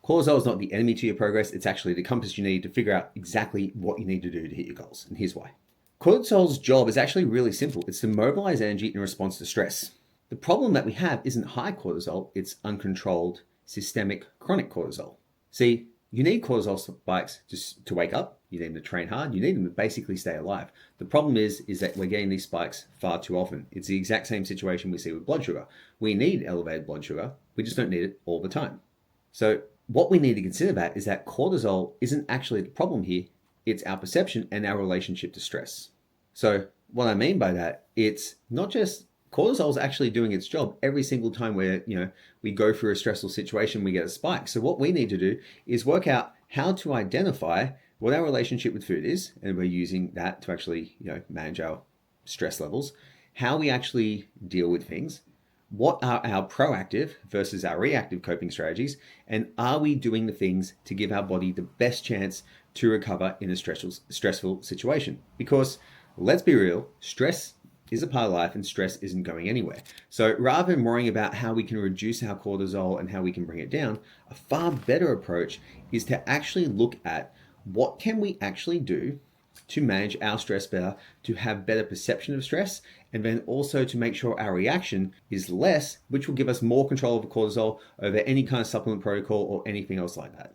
Cortisol is not the enemy to your progress, it's actually the compass you need to figure out exactly what you need to do to hit your goals. And here's why. Cortisol's job is actually really simple. It's to mobilize energy in response to stress. The problem that we have isn't high cortisol, it's uncontrolled, systemic, chronic cortisol. See, you need cortisol spikes just to wake up, you need them to train hard, you need them to basically stay alive. The problem is that we're getting these spikes far too often. It's the exact same situation we see with blood sugar. We need elevated blood sugar, we just don't need it all the time. So what we need to consider that is that cortisol isn't actually the problem here, it's our perception and our relationship to stress. So what I mean by that, it's not just cortisol is actually doing its job every single time where we go through a stressful situation, we get a spike. So what we need to do is work out how to identify what our relationship with food is, and we're using that to actually manage our stress levels, how we actually deal with things, what are our proactive versus our reactive coping strategies, and are we doing the things to give our body the best chance to recover in a stressful situation? Because let's be real, stress is a part of life and stress isn't going anywhere. So rather than worrying about how we can reduce our cortisol and how we can bring it down, a far better approach is to actually look at what can we actually do to manage our stress better, to have better perception of stress, and then also to make sure our reaction is less, which will give us more control over cortisol over any kind of supplement protocol or anything else like that.